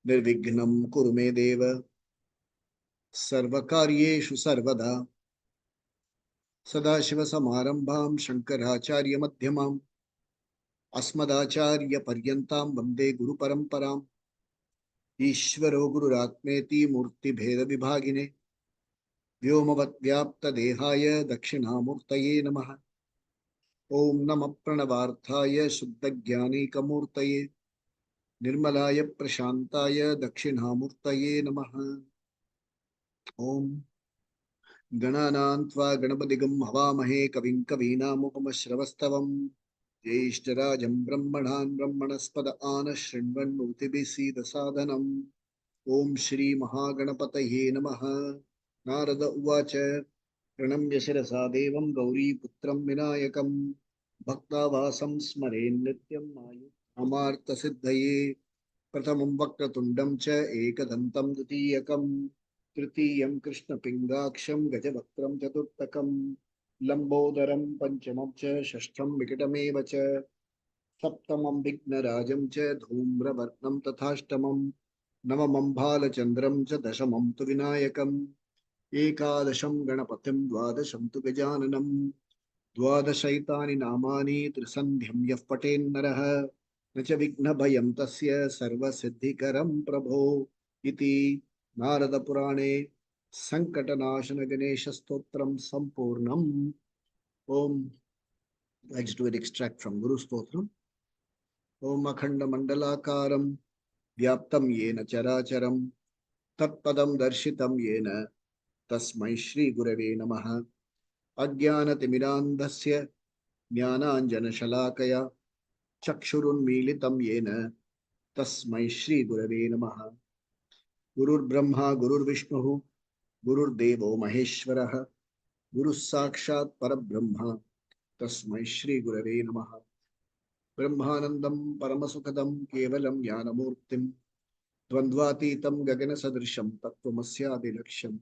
निर्विघ्नं कुरु मे देव सर्वकार्येषु सर्वदा। सदाशिवसमारम्भां शङ्कराचार्यमध्यमाम् अस्मदाचार्यपर्यन्तां वन्दे गुरुपरम्पराम्। ईश्वरो गुरुरात्मेति मूर्तिभेदविभागिने व्योमवद्व्याप्तदेहाय दक्षिणामूर्तये नमः। ॐ नमः प्रणवार्थाय शुद्धज्ञानैकमूर्तये निर्मलाय प्रशान्ताय दक्षिणामूर्तये नमः। ॐ गणानां त्वा गणपतिगं हवामहे कविं कवीनामुपमश्रवस्तवम् ज्येष्ठराजं ब्रह्मणान् ब्रह्मणस्पद आनशृण्वन्नोतिभिः सीदसादनम्। ॐ श्रीमहागणपतये नमः। नारद उवाच प्रणम्य शिरसा देवं गौरीपुत्रं विनायकं भक्तावासं स्मरेन् नित्यं अमार्तसिद्धये। प्रथमं वक्रतुण्डं च एकदन्तं द्वितीयकं तृतीयं कृष्णपिङ्गाक्षं गजवक्त्रं चतुर्थकं लम्बोदरं पञ्चमं च षष्ठं विकटमेव च सप्तमं विघ्नराजं च धूम्रवर्णं तथाष्टमं नवमं भालचन्द्रं च दशमं तु विनायकम् एकादशं गणपतिं द्वादशं तु गजाननं द्वादशैतानि नामानि त्रिसन्ध्यं यः पठेन्नरः न च विघ्नभयं तस्य सर्वसिद्धिकरं प्रभो इति नारदपुराणे संकटनाशन गणेश स्तोत्रम संपूर्णम। ओम let's do an extract from Guru Stotram. Om अखंड मंडलाकारं व्याप्तं येन चराचरं तत्पदं दर्शितं येन तस्मै श्री गुरवे नमः। अज्ञानतिमिरान्धस्य ज्ञानाञ्जनशलाकया चक्षुरुन्मीलितं येन तस्मै श्री गुरवे नमः। गुरुर्ब्रह्मा गुरुर्विष्णुः गुरुर्देवो महेश्वरः गुरुः साक्षात् परब्रह्म तस्मै श्री गुरवे नमः। ब्रह्मानन्दं परमसुखदं केवलं ज्ञानमूर्तिं द्वन्द्वातीतं गगनसदृशं तत्त्वमस्यादिलक्ष्यम्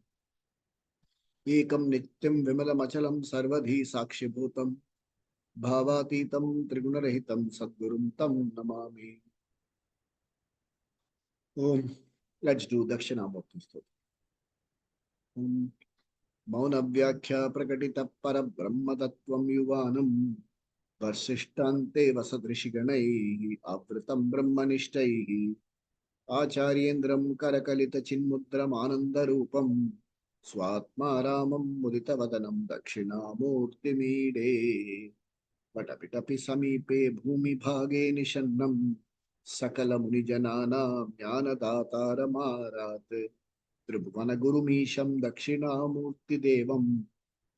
एकं नित्यं विमलमचलं सर्वधी साक्षिभूतं भावातीतं त्रिगुणरहितं सद्गुरुं तं नमामि। ओम let's do दक्षिणामूर्ति स्तोत्रम्। ओम मौन व्याख्या प्रकटित परब्रह्म तत्त्वं युवानं वर्षिष्ठान्ते वसदृशिगणैः आवृतं ब्रह्मनिष्ठैः आचार्येन्द्रं करकलितचिन्मुद्रमानन्दरूपं स्वात्मा रामं मुदितवदनं दक्षिणामूर्तिमीडे। वटपिटपि समीपे भूमिभागे निषन्नं सकलमुनिजनानां ज्ञानदातारमारात् त्रिभुवनगुरुमीशं दक्षिणामूर्तिदेवं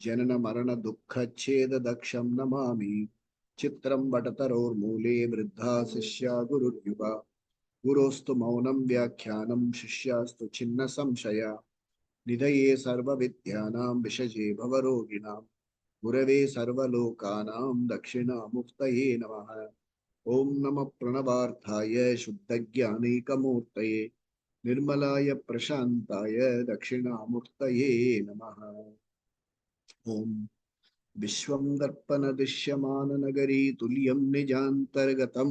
जनन मरण दुःखच्छेद दक्षं नमामि। चित्रं वटतरोर्मूले वृद्धा शिष्या गुरुर्युवा गुरोस्तु मौनं व्याख्यानं शिष्यास्तु छिन्न संशया निधये सर्वविद्यानां विषजे भवरोगिणां गुरवे सर्वलोकानां दक्षिणामूर्तये नमः। ओम नमः प्रणवार्थाय शुद्धज्ञानैकमूर्तये निर्मलाय प्रशान्ताय दक्षिणामूर्तये नमः। ओम विश्वं दर्पणदृश्यमाननगरी तुल्यं निजान्तर्गतं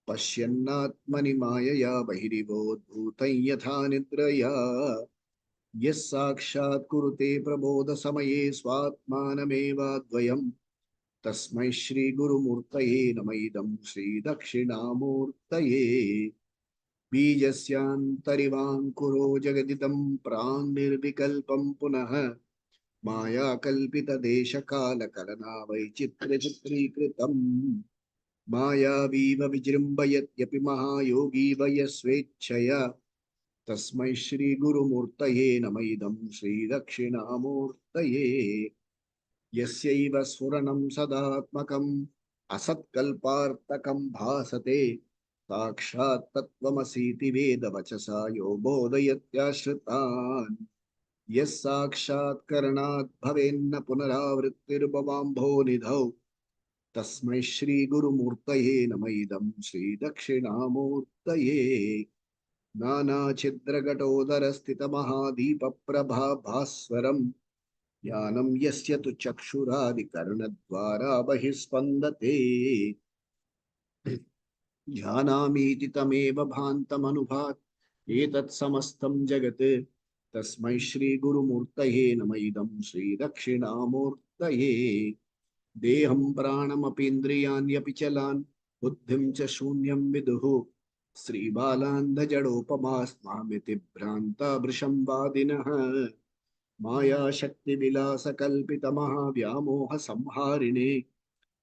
पश्यन्नात्मनि मायया बहिरिवोद्भूतं यथा निद्रया यः साक्षात् कुरुते प्रबोधसमये स्वात्मानमेवाद्वयं तस्मै श्री गुरुमूर्तये नमः। इदं श्री दक्षिणामूर्तये बीजस्यान्तरिवाङ्कुरो जगदिदं प्राङ्निर्विकल्पं पुनः मायाकल्पितदेशकालकलना वैचित्र्यचित्रीकृतम् मायावीव विजृम्भयत्यपि महायोगी वयस्वेच्छया तस्मै श्री गुरुमूर्तये नमः। इदं श्री दक्षिणामूर्तये यस्यैव स्फुरणं सदात्मकम् असत्कल्पार्थकं भासते साक्षात् तत्त्वमसीति वेदवचसा यो बोधयत्याश्रितान् यः साक्षात् करणात् भवेन्न पुनरावृत्तिर्भवाम्भो निधौ तस्मै श्री गुरुमूर्तये नमः। इदं श्री दक्षिणामूर्तये नानाछिद्रघटोदरस्थितमहादीपप्रभाभास्वरम् ज्ञानं यस्य तु चक्षुरादिकर्णद्वारा बहिस्पन्दते ध्यानामीति तमेव भान्तमनुभात् एतत् समस्तं जगत् तस्मै श्री गुरुमूर्तये नमः इदं श्री दक्षिणामूर्तये देहं प्राणमपीन्द्रियाण्यपि चलान् बुद्धिं च शून्यं विदुः श्रीबालान्धजडोपमास्मामिति भ्रान्ता वृषं वादिनः मायाशक्तिविलासकल्पितमहाव्यामोहसंहारिणे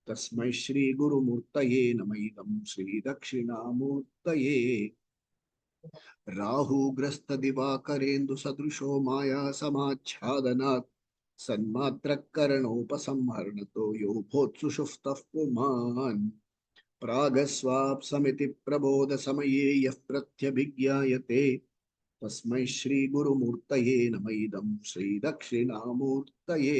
तस्मै श्रीगुरुमूर्तये नमः इदं श्रीदक्षिणामूर्तये राहुग्रस्तदिवाकरेन्दुसदृशो माया समाच्छादनात् सन्मात्रकरणोपसंहरणतो यो भूत्सुषुप्तः पुमान् प्रागस्वाप्समिति प्रबोधसमये यः प्रत्यभिज्ञायते तस्मै श्रीगुरुमूर्तये नमः इदं श्रीदक्षिणामूर्तये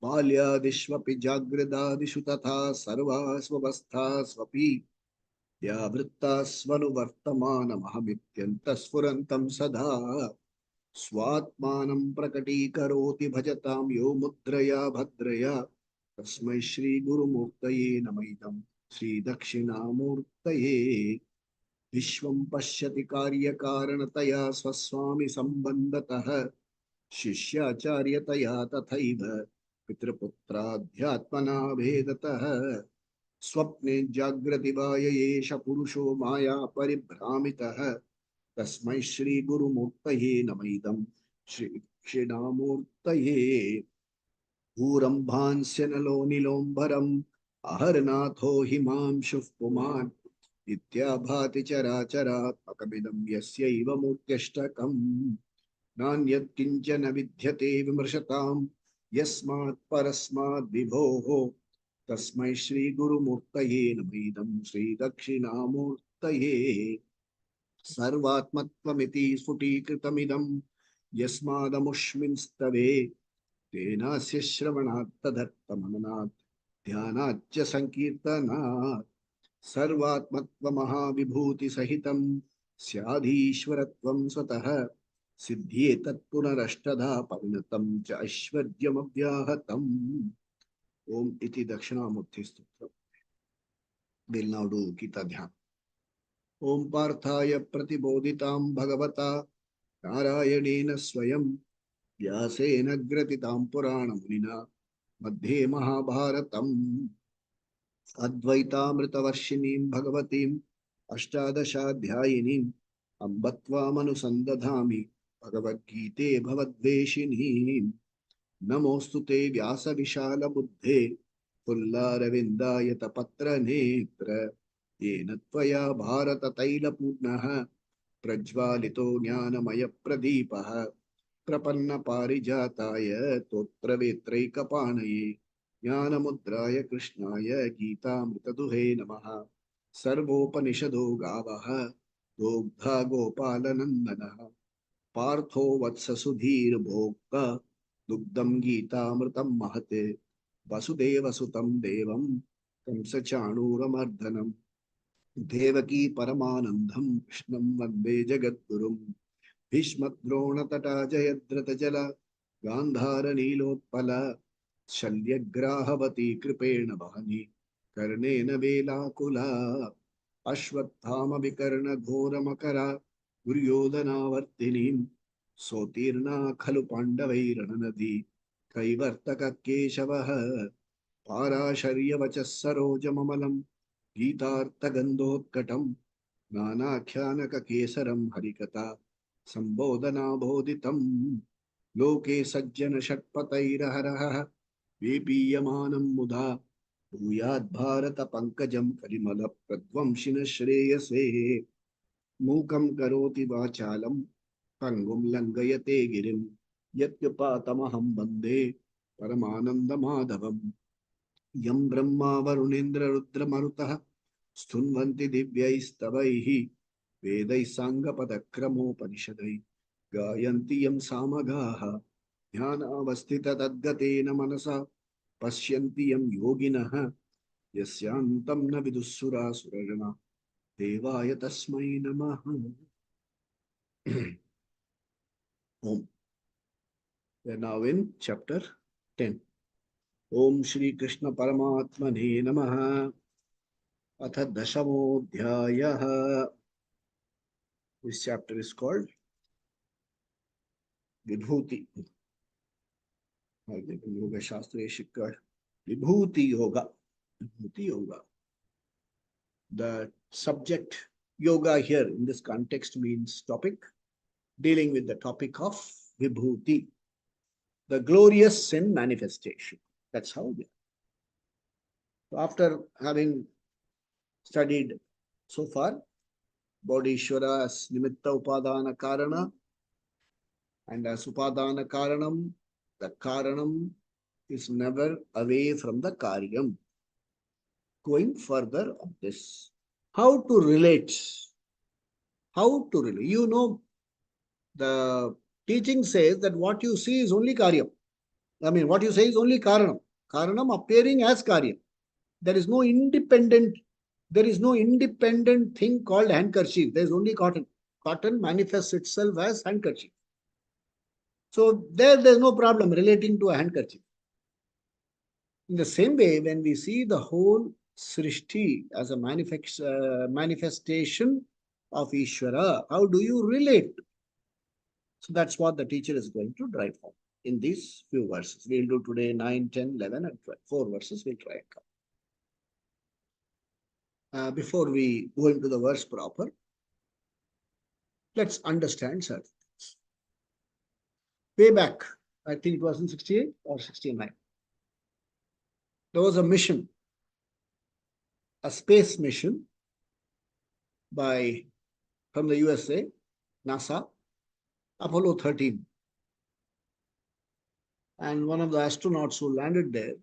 बाल्यादिष्वपि जागृदादिषु तथा सर्वास्वस्थास्वपि व्यावृत्तास्वनुवर्तमानमहमित्यन्तः सदा स्वात्मानं प्रकटीकरोति भजतां यो मुद्रया भद्रया तस्मै श्रीगुरुमूर्तये नमः इदं श्रीदक्षिणामूर्तये विश्वं पश्यति कार्यकारणतया स्वस्वामि सम्बन्धतः शिष्याचार्यतया तथैव पितृपुत्राध्यात्मना भेदतः स्वप्ने जाग्रति वा य एष पुरुषो माया परिभ्रामितः तस्मै श्री गुरुमूर्तये नमः इदं श्री दक्षिणामूर्तये भूरम्भांस्य नलो नीलोऽम्बरम् अहर्नाथो हिमांशुः पुमान् इत्याभाति चराचरात्मकमिदं यस्यैव मूर्त्यष्टकम् नान्यत् किञ्चन विद्यते विमृशताम् यस्मात् परस्माद् विभोः तस्मै श्री गुरुमूर्तये नमः इदं श्री दक्षिणामूर्तये सर्वात्मत्वमिति स्फुटीकृतमिदं यस्मादमुष्मिंस्तवे तेनास्य श्रवणात् तदर्थमननात् ध्यानाच्च संकीर्तनात् सर्वात्मत्वमहाविभूतिसहितं स्याधीश्वरत्वं स्वतः सिद्ध्ये तत्पुनरष्टधा परिणतं च ऐश्वर्यमव्याहतम् ओम इति दक्षिणामूर्ति स्तोत्रम् We'll now do Gita Dhyan. ओम पार्थाय प्रतिबोधितां भगवता नारायणेन स्वयं व्यासेन ग्रथितां पुराणमुनिना मध्ये महाभारतम् अद्वैतामृतवर्षिणीं भगवतीम् अष्टादशाध्यायिनीम् अम्ब त्वामनुसन्दधामि भगवद्गीते भवद्वेषिणीम् नमोऽस्तु ते व्यासविशालबुद्धे पुल्लारविन्दायतपत्रनेत्र येन त्वया भारततैलपूर्णः प्रज्वालितो ज्ञानमयप्रदीपः प्रपन्नपारिजाताय तोत्रवेत्रैकपाणये ज्ञानमुद्राय कृष्णाय गीतामृतदुहे नमः सर्वोपनिषदो गावः दोग्धा गोपालनन्दनः पार्थो वत्ससुधीर्भोक्ता दुग्धं गीतामृतं महते वसुदेवसुतं देवं कंसचाणूरमर्दनम् देवकी परमानन्दं कृष्णं वन्दे जगद्गुरुं भीष्मद्रोणतटा जयद्रथजला गान्धारनीलोत्पला शल्यग्राहवती कृपेण वहनी कर्णेन वेलाकुला अश्वत्थामविकर्णघोरमकरा दुर्योधनावर्तिनीं सोतीर्णा खलु पाण्डवैरणनदी कैवर्तककेशवः पाराशर्यवचः सरोजममलं गीतार्थगन्धोत्कटं नानाख्यानककेसरं हरिकथा सम्बोधनाबोधितं लोके सज्जन षट्पतैरहरः वेपीयमानं मुदा भूयाद् भारत पंकजं परिमल प्रध्वंसिन श्रेयसे मूकं करोति वाचालं पंगुं लंघयते गिरिं यत्कृपातमहं वन्दे परमानन्दमाधवम् यं ब्रह्मा वरुणेन्द्र रुद्रमरुतः स्तुन्वन्ति दिव्यैस्तवैः वेदैः साङ्गपदक्रमोपनिषदैः गायन्ति यं सामगाः ध्यानावस्थिततद्गतेन मनसा पश्यन्ति यं योगिनः यस्यान्तं न विदुःसुरासुरगणा देवाय तस्मै नमः ओम we are now in chapter 10 ओम श्री कृष्ण परमात्मने नमः अथ दशमोऽध्यायः This chapter is called Vibhuti. I think in Yoga Shastra is called Vibhuti Yoga. Vibhuti Yoga. The subject yoga here in this context means topic, dealing with the topic of Vibhuti, the glorious in manifestation. That's how we are. So after having studied so far Bodhishvara as Nimitta Upadana Karana, and as Upadana Karanam, the Karanam is never away from the Karyam. Going further on this, how to relate? How to relate? You know, the teaching says that what you see is only Karyam. I mean, what you say is only Karanam. Karanam appearing as Karyam. There is no independent thing called handkerchief. There is only cotton. Cotton manifests itself as handkerchief. So there's no problem relating to a handkerchief. In the same way, when we see the whole Srishti as a manifestation of Ishvara, how do you relate? So that's what the teacher is going to drive home in these few verses. We'll do today 9, 10, 11, and 12. 4 verses we'll try and cover. Before we go into the verse proper, let's understand certain things. Way back, I think it was in 68 or 69. There was a mission, a space mission from the USA, NASA, Apollo 13. And one of the astronauts who landed there,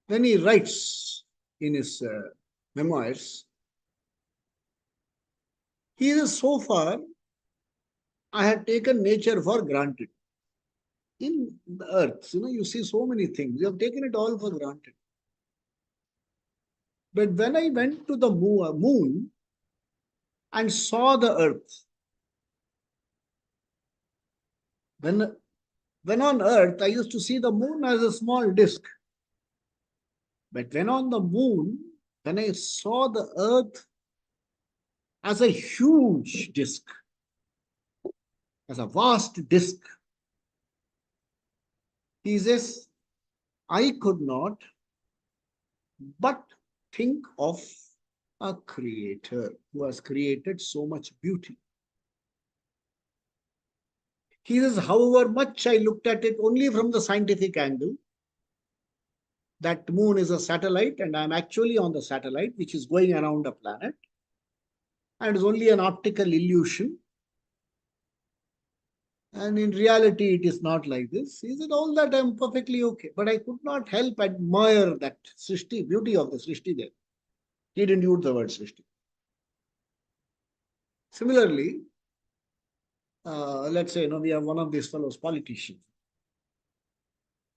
when he writes in his memoirs, he says, so far, I had taken nature for granted. In the earth, you see so many things. You have taken it all for granted. But when I went to the moon and saw the earth, when on earth, I used to see the moon as a small disk. But when on the moon, when I saw the earth as a huge disk, as a vast disk, he says, I could not but think of a creator who has created so much beauty. He says, however much I looked at it only from the scientific angle, that moon is a satellite and I'm actually on the satellite which is going around a planet, and it's only an optical illusion. And in reality, it is not like this. He said, all that I'm perfectly okay. But I could not help admire that Srishti, beauty of the Srishti there. He didn't use the word Srishti. Similarly, let's say, we have one of these fellows, politicians,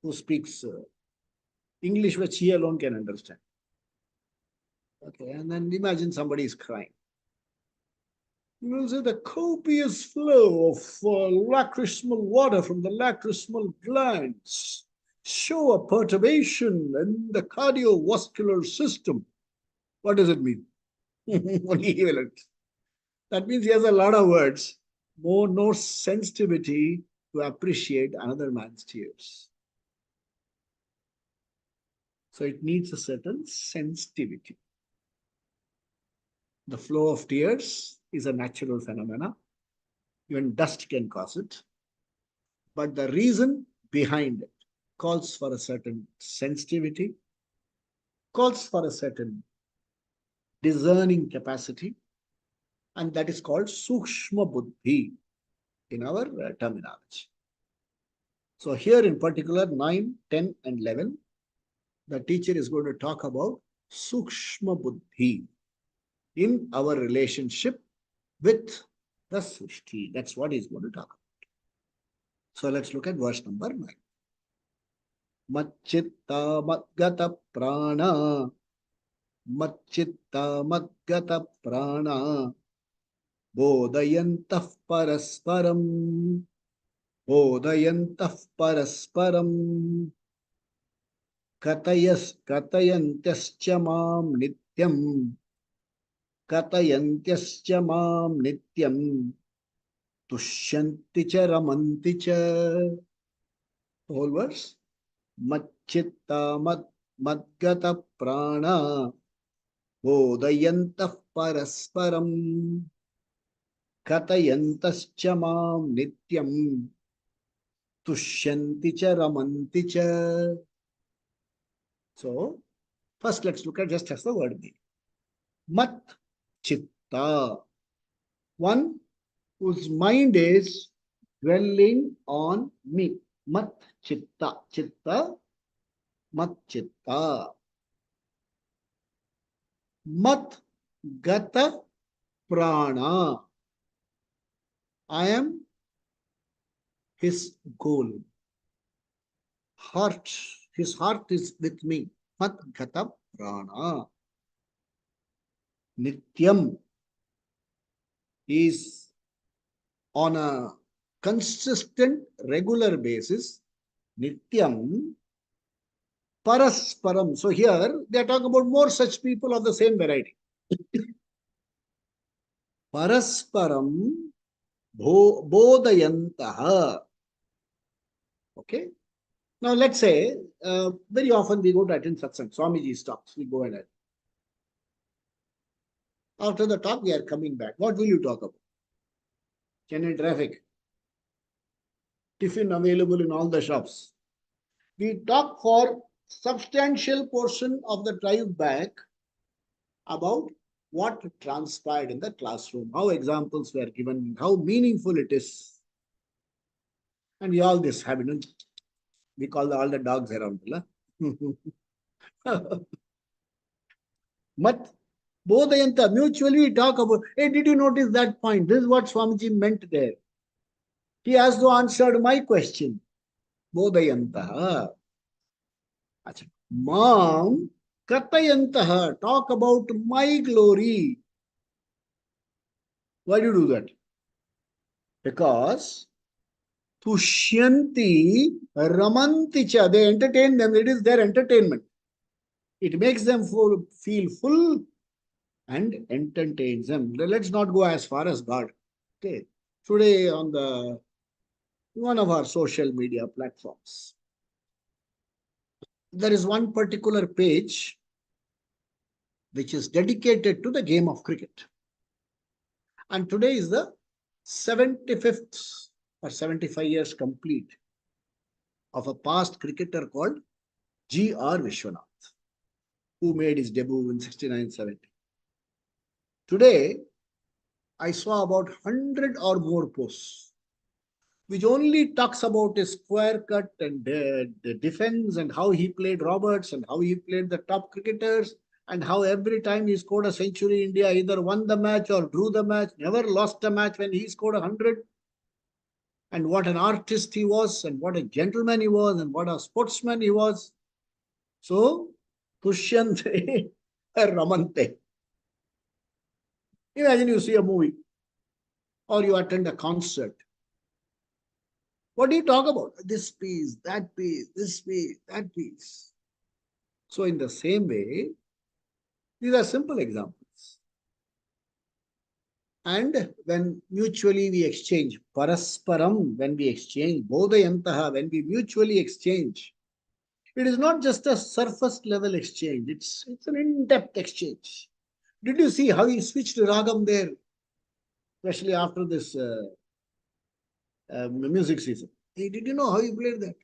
who speaks English which he alone can understand. Okay, and then imagine somebody is crying. You will say the copious flow of lacrimal water from the lacrimal glands show a perturbation in the cardiovascular system. What does it mean? Only he will. That means he has a lot of words, no sensitivity to appreciate another man's tears. So it needs a certain sensitivity. The flow of tears is a natural phenomena. Even dust can cause it. But the reason behind it calls for a certain sensitivity, calls for a certain discerning capacity, and that is called Sukshma Buddhi in our terminology. So here in particular, 9, 10, and 11, the teacher is going to talk about Sukshma Buddhi in our relationship with the Srishti. That's what he's going to talk about. So let's look at verse number 9. Macchitta Madgata Prana. Macchitta Madgata Prana. Bodhayantah Parasparam. Bodhayantah Parasparam. Katayantascha Mam Nityam. Katayantyascha mam nityam tushyanti cha ramanti cha. Whole verse. Machchitta madgata prana bodayantah parasparam katayantascha mam nityam tushyanti cha ramanti cha. So, first let's look at just as the word meaning. Mat chitta, one whose mind is dwelling on me. Mat chitta, chitta, mat chitta. Mat gata prana, I am his goal. Heart, his heart is with me. Mat gata prana. Nityam is on a consistent, regular basis. Nityam parasparam. So here they are talking about more such people of the same variety. Parasparam bodayantaha. Okay. Now let's say very often we go to attend satsang. Swamiji's talks. We go and attend. After the talk, we are coming back. What will you talk about? Chennai traffic. Tiffin available in all the shops. We talk for substantial portion of the drive back about what transpired in the classroom, how examples were given, how meaningful it is. And we all this have, we call all the dogs around. Mat bodhayanta, mutually we talk about, hey, did you notice that point? This is what Swamiji meant there. He has to answer my question. Bodhayanta. Mam katayantaha, talk about my glory. Why do you do that? Because tushyanti ramanticha, they entertain them. It is their entertainment. It makes them feel full and entertains them. Let's not go as far as God. Okay. Today on the one of our social media platforms, there is one particular page which is dedicated to the game of cricket. And today is the 75th or 75 years complete of a past cricketer called G.R. Vishwanath, who made his debut in 69-70. Today, I saw about 100 or more posts, which only talks about his square cut and the defense and how he played Roberts and how he played the top cricketers and how every time he scored a century, India either won the match or drew the match, never lost a match when he scored 100. And what an artist he was, and what a gentleman he was, and what a sportsman he was. So, Tushyante Ramante. Imagine you see a movie or you attend a concert. What do you talk about? This piece, that piece, this piece, that piece. So, in the same way, these are simple examples. And when mutually we exchange, parasparam, when we exchange, bodhayantaha, when we mutually exchange, it is not just a surface level exchange, it's an in-depth exchange. Did you see how he switched ragam there, especially after this music season? Hey, did you know how he played that?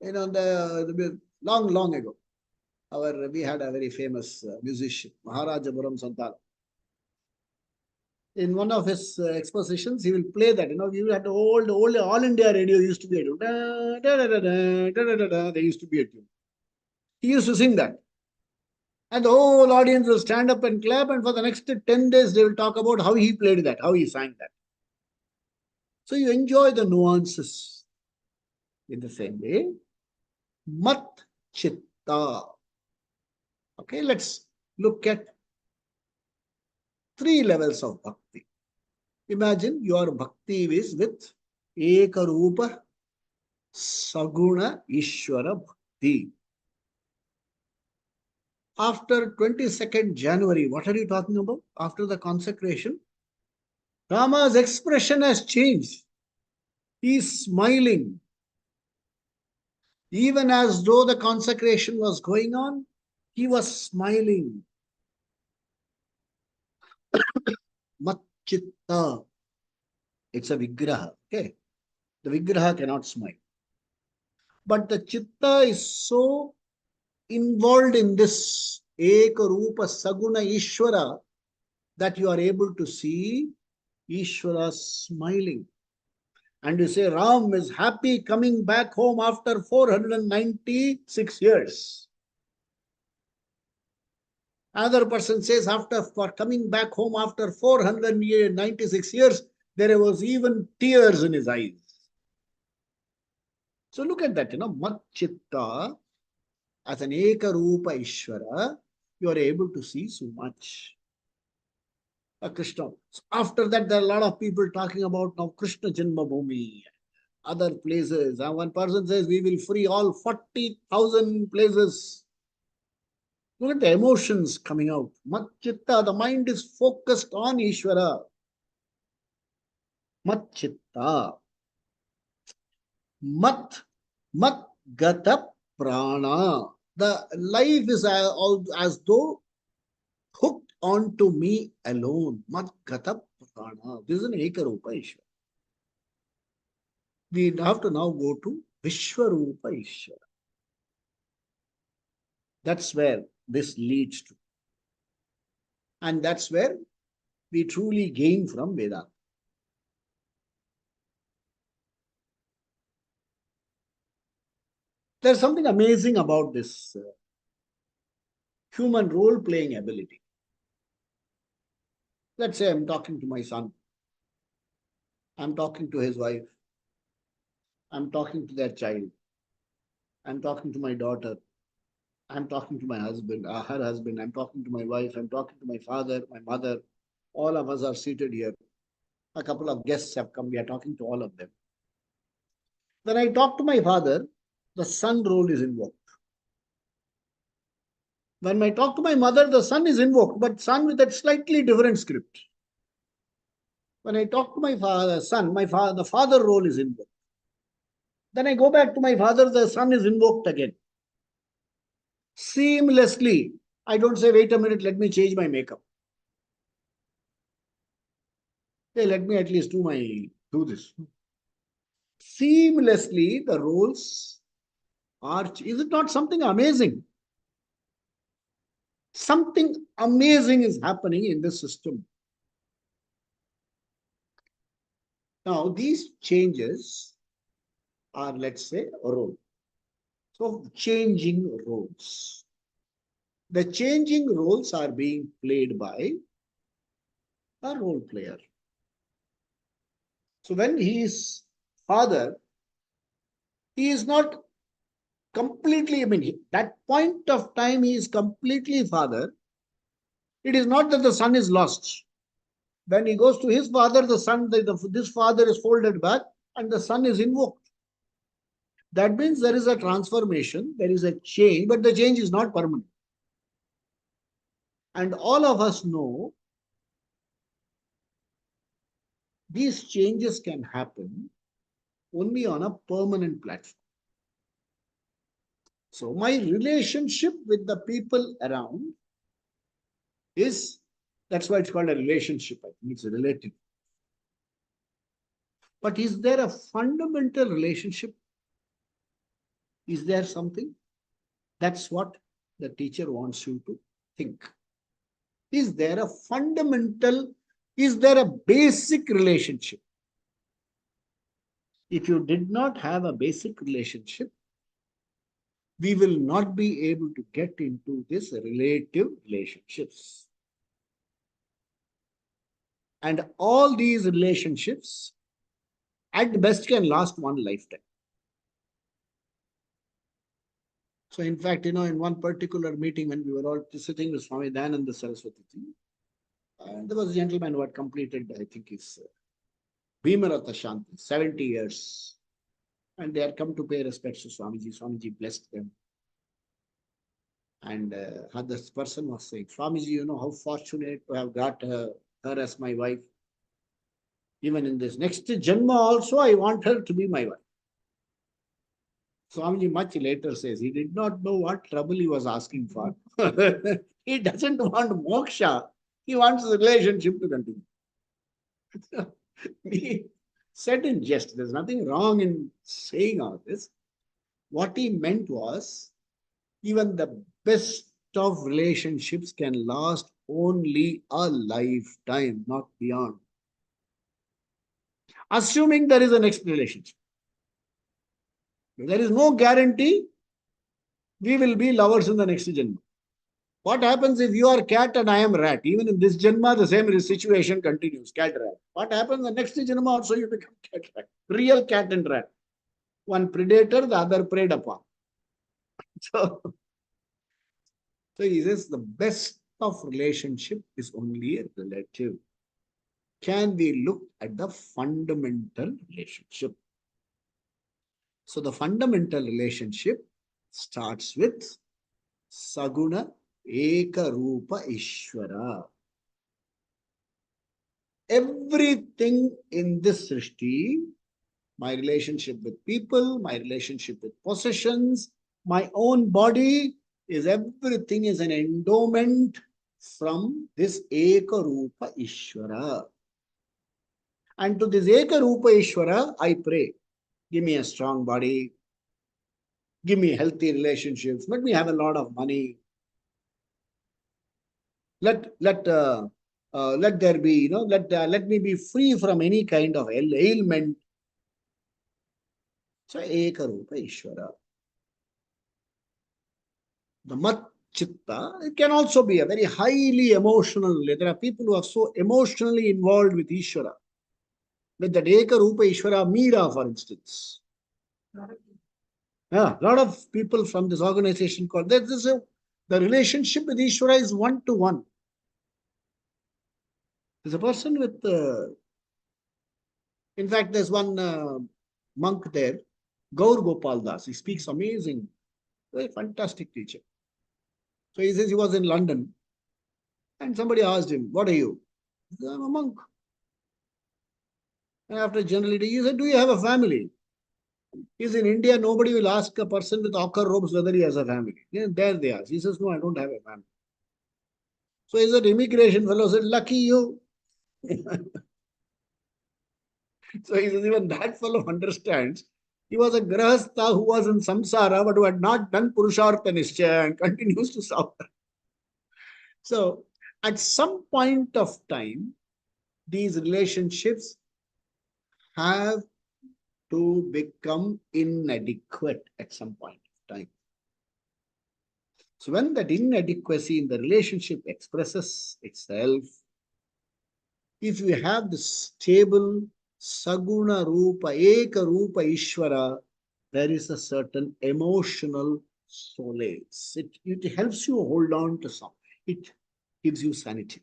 The long ago, we had a very famous musician, Maharajapuram Santala. In one of his expositions, he will play that. You had the old All India radio used to be a tune. They used to be a tune. He used to sing that. And the whole audience will stand up and clap, and for the next 10 days, they will talk about how he played that, how he sang that. So you enjoy the nuances. In the same way, mat chitta. Okay, let's look at 3 levels of bhakti. Imagine your bhakti is with Ekarupa Saguna Ishwara Bhakti. after 22nd January, what are you talking about? After the consecration, Rama's expression has changed. He is smiling. Even as though the consecration was going on, he was smiling. Matchitta. It's a vigraha. Okay. The vigraha cannot smile. But the chitta is so involved in this Eka Rupa Saguna Ishvara that you are able to see Ishvara smiling. And you say, Ram is happy coming back home after 496 years. Another person says, for coming back home after 496 years, there was even tears in his eyes. So look at that, Matchitta, as an Eka Rupa Ishvara, you are able to see so much. Krishna. So after that, there are a lot of people talking about now Krishna Janmabhoomi, other places. And one person says, we will free all 40,000 places. Look at the emotions coming out. Matchitta, the mind is focused on Ishvara. Matchitta. Mat gata prana. The life is as though hooked onto me alone. Mat gata prana. This is an Ekarupa Ishvara. We have to now go to Vishwarupa Ishvara. That's where this leads to. And that's where we truly gain from Vedanta. There's something amazing about this human role-playing ability. Let's say I'm talking to my son. I'm talking to his wife. I'm talking to their child. I'm talking to my daughter. I'm talking to my husband, her husband. I'm talking to my wife. I'm talking to my father, my mother. All of us are seated here. A couple of guests have come. We are talking to all of them. When I talk to my father, the son role is invoked. When I talk to my mother, the son is invoked, but son with a slightly different script. When I talk to my son, the father role is invoked. Then I go back to my father, the son is invoked again. Seamlessly. I don't say, wait a minute, let me change my makeup. Hey, let me at least do this. Seamlessly, the roles are. Is it not something amazing? Something amazing is happening in this system. Now, these changes are, let's say, a role. So, changing roles. The changing roles are being played by a role player. So, when he is father, he is not completely, that point of time he is completely father. It is not that the son is lost. When he goes to his father, the son, this father is folded back and the son is invoked. That means there is a transformation, there is a change, but the change is not permanent. And all of us know these changes can happen only on a permanent platform. So my relationship with the people around that's why it's called a relationship. I think it's a relative. But is there a fundamental relationship? Is there something? That's what the teacher wants you to think. Is there a basic relationship? If you did not have a basic relationship, we will not be able to get into this relative relationships. And all these relationships at best can last one lifetime. So in fact, in one particular meeting when we were all sitting with Swami Dayananda Saraswati, and there was a gentleman who had completed, I think, his Bhimarata Shanti, 70 years. And they had come to pay respects to Swamiji. Swamiji blessed them. And this person was saying, Swamiji, you know how fortunate to have got her as my wife. Even in this next Janma also, I want her to be my wife. Swamiji much later says he did not know what trouble he was asking for. He doesn't want moksha. He wants the relationship to continue. He said in jest, there's nothing wrong in saying all this. What he meant was, even the best of relationships can last only a lifetime, not beyond. Assuming there is a next relationship. There is no guarantee we will be lovers in the next Janma. What happens if you are cat and I am rat? Even in this Janma, the same situation continues, cat rat. What happens the next Janma also you become cat rat. Real cat and rat. One predator, the other preyed upon. So, so he says the best of relationship is only a relative. Can we look at the fundamental relationship? So the fundamental relationship starts with Saguna Eka Rupa Ishvara. Everything in this Srishti, my relationship with people, my relationship with possessions, my own body, is everything is an endowment from this Eka Rupa Ishvara. And to this Eka Rupa Ishvara, I pray, give me a strong body, give me healthy relationships, let me have a lot of money. Let there be, let me be free from any kind of ailment. So Eka Rupa Ishvara. The Mat Chitta, it can also be a very highly emotional. There are people who are so emotionally involved with Ishvara. With that Eka Rupa Ishvara, Meera, for instance. Yeah, a lot of people from this organization called the relationship with Ishvara is one to one. There's a person with, in fact, there's one monk there, Gaur Gopal Das. He speaks amazing, very fantastic teacher. So he says he was in London and somebody asked him, what are you? He said, I'm a monk. And after generally, he said, do you have a family? He's in India, nobody will ask a person with ochre robes whether he has a family. Yeah, there they ask. He says, no, I don't have a family. So he said, immigration fellow said, lucky you. So he says, even that fellow understands. He was a grahastha who was in samsara but who had not done purushartha nischaya and continues to suffer. So at some point of time, these relationships have to become inadequate at some point of time. So when that inadequacy in the relationship expresses itself, if you have the stable Saguna Rupa, Eka Rupa Ishvara, there is a certain emotional solace. It helps you hold on to something. It gives you sanity.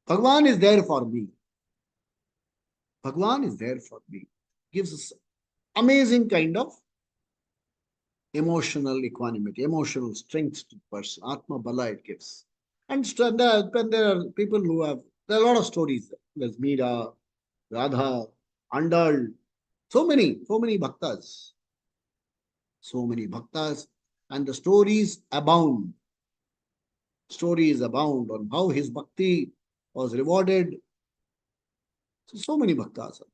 Bhagwan is there for me. Bhagwan is there for me. Gives us amazing kind of emotional equanimity, emotional strength to the person. Atma Bala it gives. And there are people who have, there are a lot of stories. There's Meera, Radha, Andal, so many bhaktas. So many bhaktas. And the stories abound. Stories abound on how his bhakti was rewarded. So many bhaktas are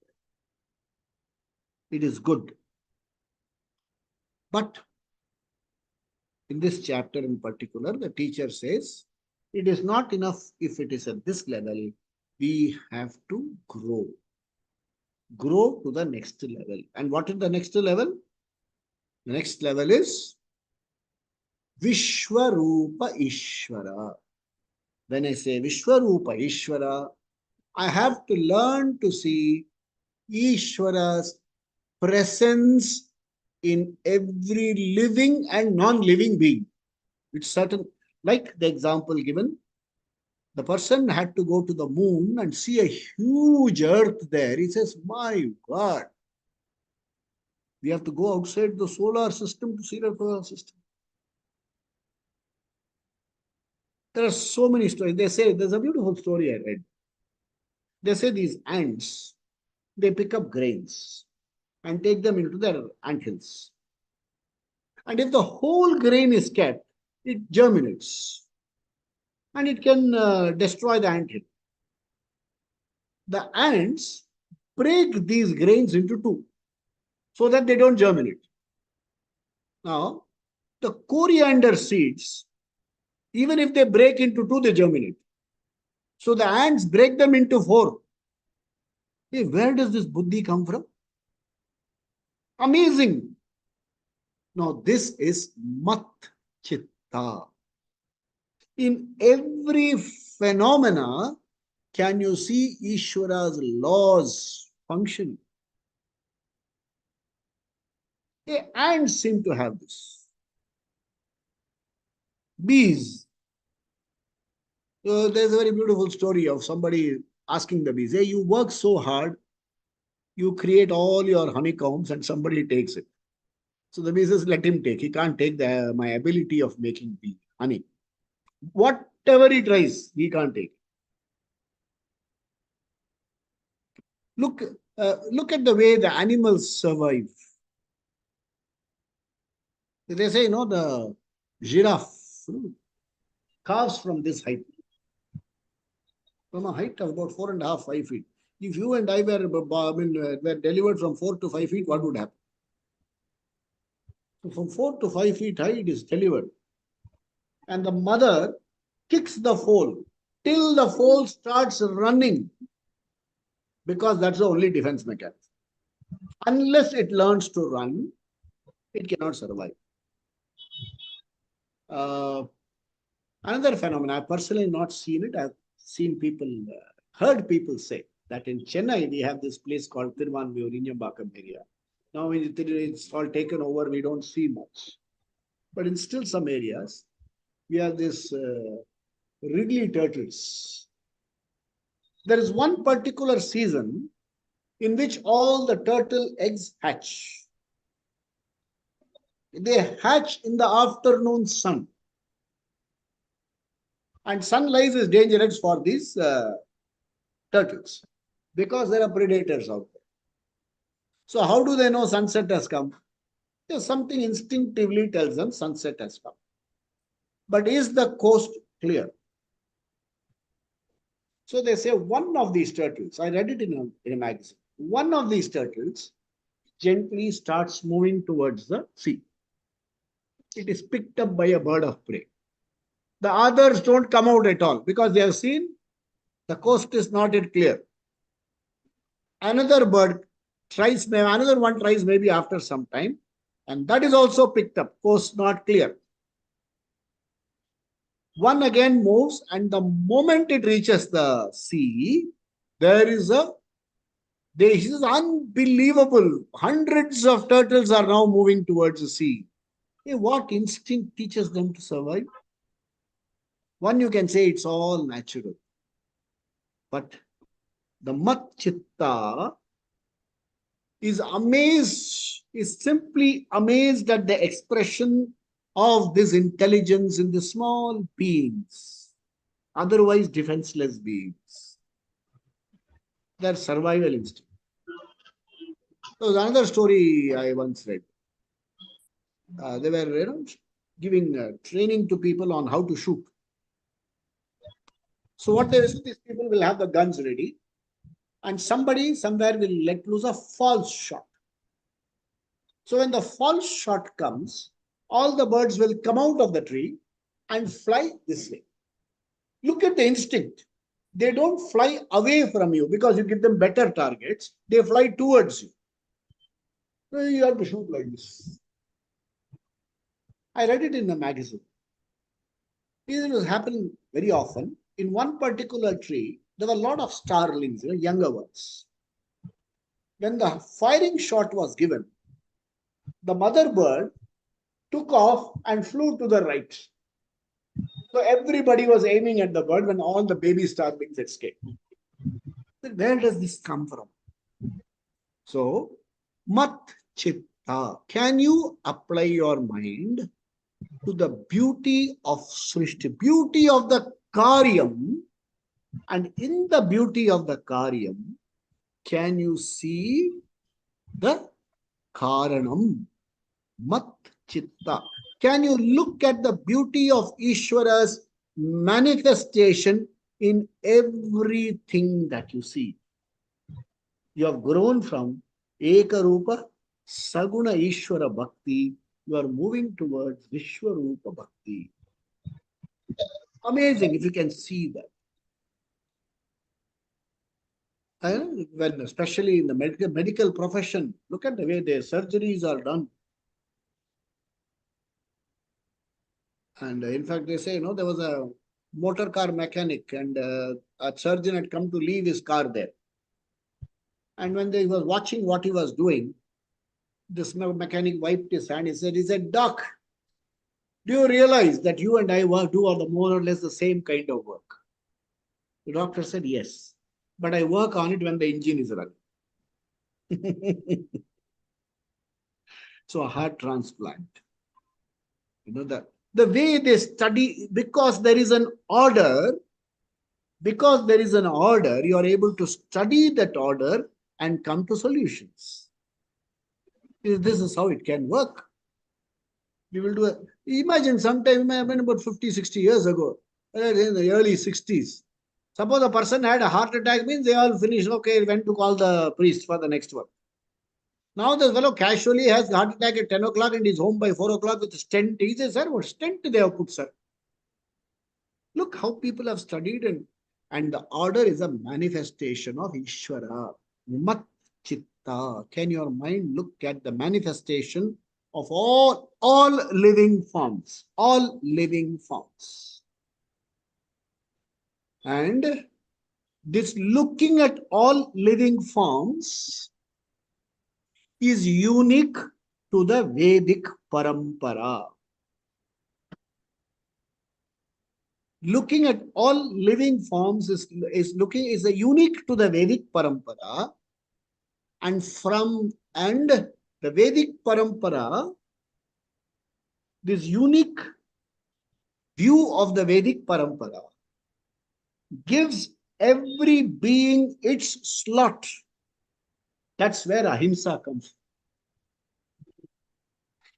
there. It is good. But in this chapter in particular, the teacher says, it is not enough if it is at this level. We have to grow. Grow to the next level. And what is the next level? The next level is Vishwarupa Ishvara. When I say Vishwarupa Ishvara, I have to learn to see Ishvara's presence in every living and non-living being. It's certain, like the example given, the person had to go to the moon and see a huge earth there. He says, my God, we have to go outside the solar system to see the solar system. There are so many stories. They say, there's a beautiful story I read. They say these ants, they pick up grains and take them into their anthills. And if the whole grain is kept, it germinates and it can destroy the anthill. The ants break these grains into two so that they don't germinate. Now, the coriander seeds, even if they break into two, they germinate. So the ants break them into four. Hey, where does this buddhi come from? Amazing. Now, this is mat chitta. In every phenomena, can you see Ishvara's laws function? Ants seem to have this. Bees. There's a very beautiful story of somebody asking the bees, hey, you work so hard, you create all your honeycombs and somebody takes it. So the bee says, let him take. He can't take my ability of making honey. Whatever he tries, he can't take. Look at the way the animals survive. They say, the giraffe calves from this height. From a height of about 4.5, 5 feet. If you and I were delivered from 4 to 5 feet, what would happen? So from 4 to 5 feet high, it is delivered. And the mother kicks the foal till the foal starts running, because that's the only defense mechanism. Unless it learns to run, it cannot survive. Another phenomenon, I've personally not seen it. I've seen people, heard people say that in Chennai, we have this place called Tirvanviyur area. Now it's all taken over, we don't see much. But in still some areas, we have this Wrigley turtles. There is one particular season in which all the turtle eggs hatch. They hatch in the afternoon sun. And sunlight is dangerous for these turtles because there are predators out there. So how do they know sunset has come? There's something instinctively tells them sunset has come. But is the coast clear? So they say one of these turtles, I read it in a magazine, one of these turtles gently starts moving towards the sea. It is picked up by a bird of prey. The others don't come out at all because they have seen the coast is not yet clear. Another bird tries, another one tries maybe after some time, and that is also picked up, coast not clear. One again moves, and the moment it reaches the sea, this is unbelievable. Hundreds of turtles are now moving towards the sea. Hey, what instinct teaches them to survive? One, you can say it's all natural. But the mat chitta is simply amazed at the expression of this intelligence in the small beings, otherwise defenseless beings. Their survival instinct. There was another story I once read. They were giving training to people on how to shoot. So what they do, these people will have the guns ready, and somebody somewhere will let loose a false shot. So when the false shot comes, all the birds will come out of the tree and fly this way. Look at the instinct. They don't fly away from you because you give them better targets. They fly towards you. So you have to shoot like this. I read it in a magazine. It was happening very often. In one particular tree, there were a lot of starlings, younger ones. When the firing shot was given, the mother bird took off and flew to the right. So everybody was aiming at the bird when all the baby starlings escaped. Where does this come from? So, mat chitta. Can you apply your mind to the beauty of Srishti, beauty of the Karyam, and in the beauty of the Karyam, can you see the Karanam, Mat Chitta? Can you look at the beauty of Ishvara's manifestation in everything that you see? You have grown from Ekarupa Saguna Ishvara Bhakti. You are moving towards Vishwarupa Bhakti. Amazing if you can see that. When especially in the medical profession, look at the way their surgeries are done. And in fact, they say, there was a motor car mechanic and a surgeon had come to leave his car there. And when they were watching what he was doing, this mechanic wiped his hand. He said, Doc, do you realize that you and I do all the more or less the same kind of work? The doctor said, yes, but I work on it when the engine is running. So a heart transplant, the way they study, because there is an order, you are able to study that order and come to solutions. This is how it can work. We will do it. Imagine sometime, about 50, 60 years ago, in the early 60s, suppose a person had a heart attack, means they all finished, okay, went to call the priest for the next one. Now this fellow casually has heart attack at 10 o'clock and is home by 4 o'clock with a stent. He says, sir, what stent they have put, sir? Look how people have studied, and the order is a manifestation of Ishvara. Mat Chitta. Can your mind look at the manifestation of all living forms? All living forms. And this looking at all living forms is unique to the Vedic parampara. Looking at all living forms is a unique to the Vedic parampara, and the Vedic parampara, this unique view of the Vedic parampara gives every being its slot. That's where ahimsa comes.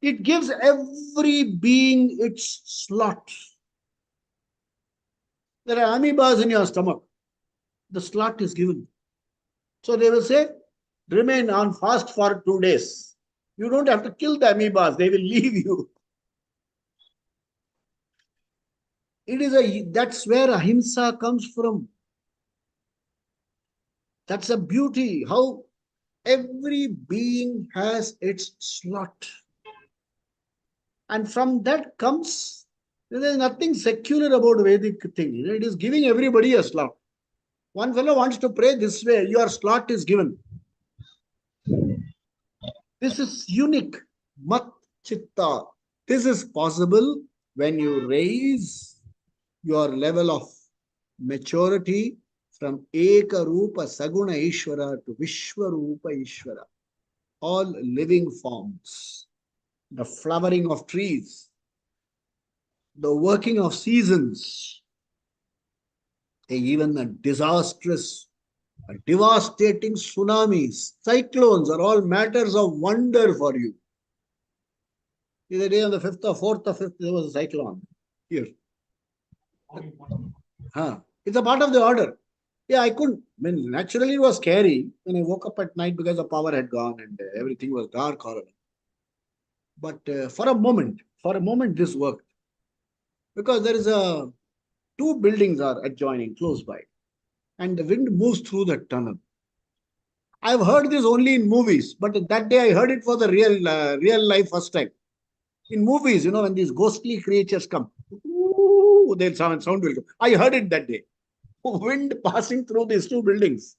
It gives every being its slot. There are amoebas in your stomach. The slot is given. So they will say, remain on fast for 2 days. You don't have to kill the amoebas. They will leave you. That's where ahimsa comes from. That's a beauty. How every being has its slot. And from that comes, there is nothing secular about Vedic thing. It is giving everybody a slot. One fellow wants to pray this way, your slot is given. This is unique. Mat Chitta. This is possible when you raise your level of maturity from Eka Rupa Saguna Ishvara to Vishwarupa Ishvara. All living forms. The flowering of trees. The working of seasons. Even the disastrous, devastating tsunamis, cyclones are all matters of wonder for you. The day on the 5th or 4th or 5th, there was a cyclone here. It's a part of the order. Yeah, naturally it was scary when I woke up at night because the power had gone and everything was dark all around. But for a moment, this worked. Because there is two buildings are adjoining close by. And the wind moves through the tunnel. I've heard this only in movies, but that day I heard it for the real life first time. In movies, when these ghostly creatures come, they'll sound will come. I heard it that day. Wind passing through these two buildings.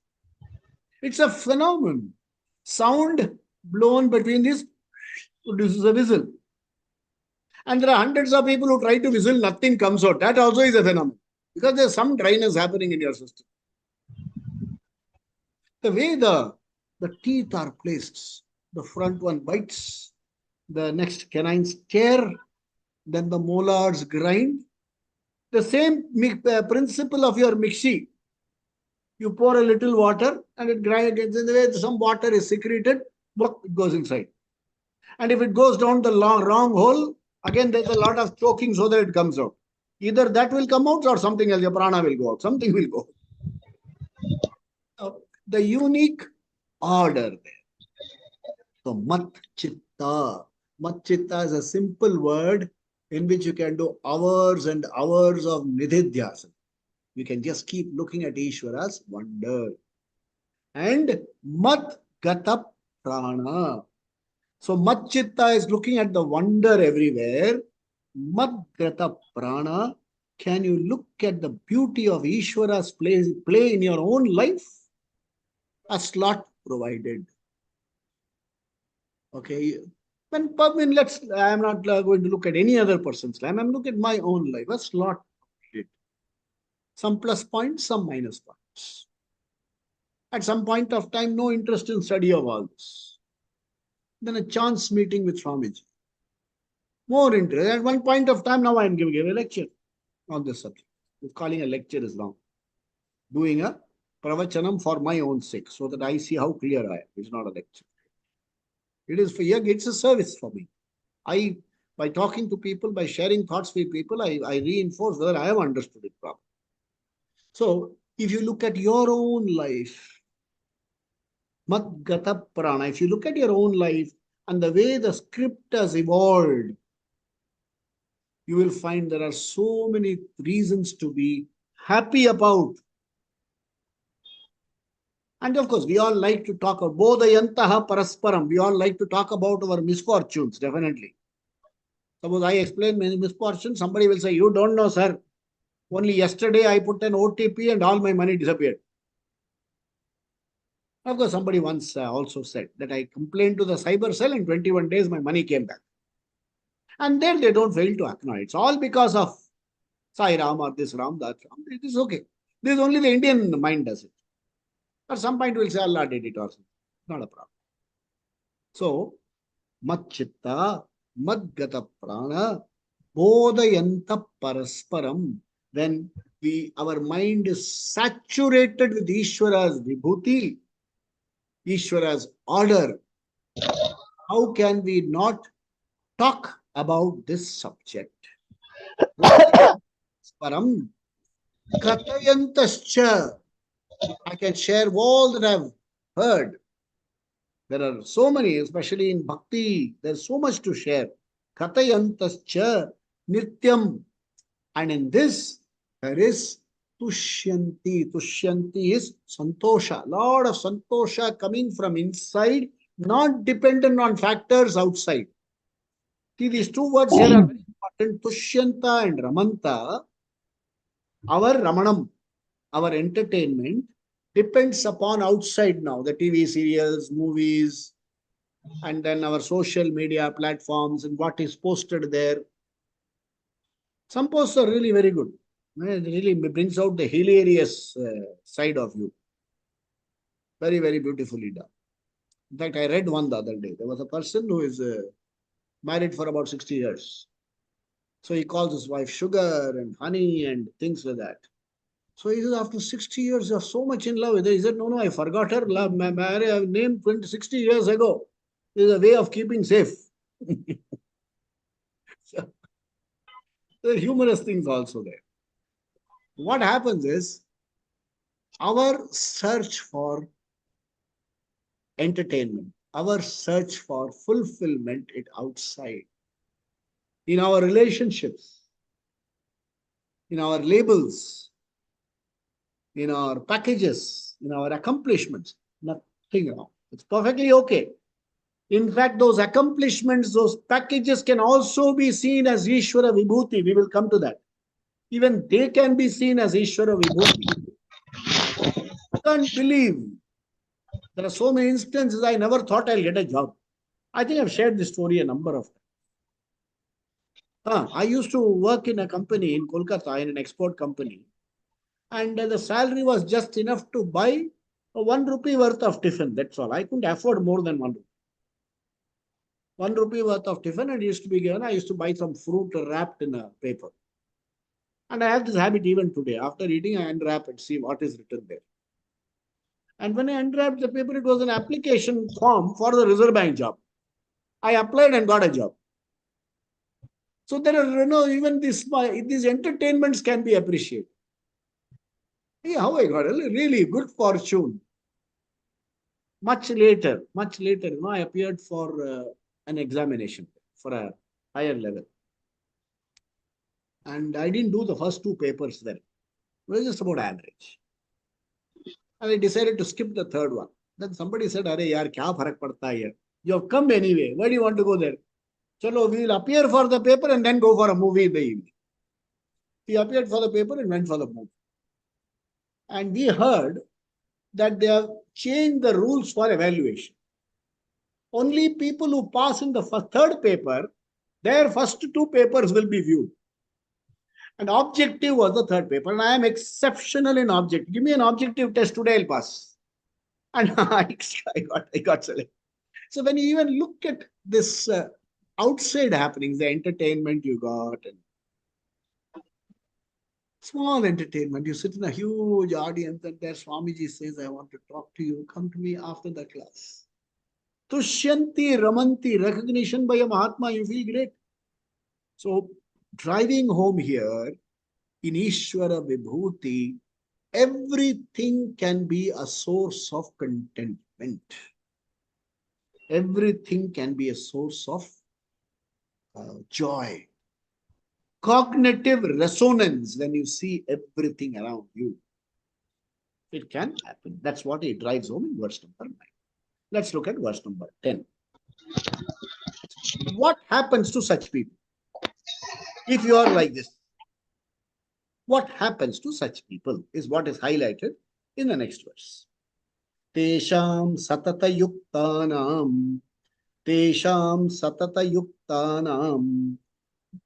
It's a phenomenon. Sound blown between these produces a whistle. And there are hundreds of people who try to whistle, nothing comes out. That also is a phenomenon. Because there's some dryness happening in your system. The way the teeth are placed, the front one bites, the next canine stare, then the molars grind. The same principle of your mixie. You pour a little water and it grinds. In the way some water is secreted, it goes inside. And if it goes down the wrong hole, again there's a lot of choking so that it comes out. Either that will come out or something else, your prana will go out. Something will go. The unique order there. So mat chitta. Mat chitta is a simple word in which you can do hours and hours of nididhyasana. You can just keep looking at Ishvara's wonder. And mat gata prana. So mat chitta is looking at the wonder everywhere. Mat gata prana. Can you look at the beauty of Ishvara's play in your own life? A slot provided. Okay. When I am not going to look at any other person's life. I'm looking at my own life. A slot. Some plus points, some minus points. At some point of time, no interest in study of all this. Then a chance meeting with Swamiji. More interest. At one point of time, now I am giving a lecture on this subject. Calling a lecture is wrong. Doing a pravachanam for my own sake, so that I see how clear I am. It's not a lecture. It is for it's a service for me. By talking to people, by sharing thoughts with people, I reinforce whether I have understood it properly. So, if you look at your own life, mat gata prana, if you look at your own life and the way the script has evolved, you will find there are so many reasons to be happy about. And of course, we all like to talk about bodhayantaha parasparam. We all like to talk about our misfortunes, definitely. Suppose I explain many misfortunes, somebody will say, you don't know, sir. Only yesterday I put an OTP and all my money disappeared. Of course, somebody once also said that I complained to the cyber cell in 21 days, my money came back. And then they don't fail to acknowledge. It's all because of Sai Ram or this Ram, that Ram. It is okay. This is only the Indian mind does it. At some point we'll say Allah did it or something. Not a problem. So, mat chitta, mat gata prana, bodhayanta parasparam. When our mind is saturated with Ishvara's vibhuti, Ishvara's order, how can we not talk about this subject? Param Kathayantascha. I can share all that I've heard. There are so many, especially in bhakti, there's so much to share. Kathayantascha nityam. And in this, there is tushyanti. Tushyanti is santosha. Lot of santosha coming from inside, not dependent on factors outside. See, these two words here are very important. Tushyanta and Ramanta. Our Ramanam, our entertainment, depends upon outside now. The TV serials, movies, and then our social media platforms and what is posted there. Some posts are really very good. It really brings out the hilarious side of you. Very, very beautifully done. In fact, I read one the other day. There was a person who is married for about 60 years. So he calls his wife sugar and honey and things like that. So he says, after 60 years, you're so much in love with her. He said, no, I forgot her. My name 60 years ago. This is a way of keeping safe. So, there are humorous things also there. What happens is, our search for entertainment, our search for fulfillment is outside. In our relationships, in our labels, in our packages, in our accomplishments, nothing wrong. It's perfectly okay. In fact, those accomplishments, those packages can also be seen as Ishvara Vibhuti. We will come to that. Even they can be seen as Ishvara Vibhuti. I can't believe there are so many instances I never thought I'll get a job. I think I've shared this story a number of times. I used to work in a company in Kolkata, in an export company. And the salary was just enough to buy a 1 rupee worth of tiffin. That's all. I couldn't afford more than 1 rupee. 1 rupee worth of tiffin and used to be given. I used to buy some fruit wrapped in a paper. And I have this habit even today. After eating, I unwrap and see what is written there. And when I unwrapped the paper, it was an application form for the Reserve Bank job. I applied and got a job. So there are, even these entertainments can be appreciated. Yeah, how I got a really good fortune. Much later, I appeared for an examination for a higher level. And I didn't do the first two papers there. It was just about average. And I decided to skip the third one. Then somebody said, "Arey yaar, kya farak padta hai? You have come anyway. Why do you want to go there? Chalo, we will appear for the paper and then go for a movie in the evening." He appeared for the paper and went for the movie. And we heard that they have changed the rules for evaluation. Only people who pass in the third paper, their first two papers will be viewed. And objective was the third paper. And I am exceptional in objective. Give me an objective test today, I'll pass. And I got selected. So when you even look at this outside happenings, the entertainment you got, and small entertainment, you sit in a huge audience and there Swamiji says, "I want to talk to you. Come to me after the class." Tushyanti, Ramanti, recognition by a Mahatma, you feel great. So driving home here, in Ishvara Vibhuti, everything can be a source of contentment. Everything can be a source of joy. Cognitive resonance when you see everything around you. It can happen. That's what it drives home in verse number 9. Let's look at verse number 10. What happens to such people? If you are like this, what happens to such people is what is highlighted in the next verse. Tesham satata yuktanam, Tesham satata yuktanam,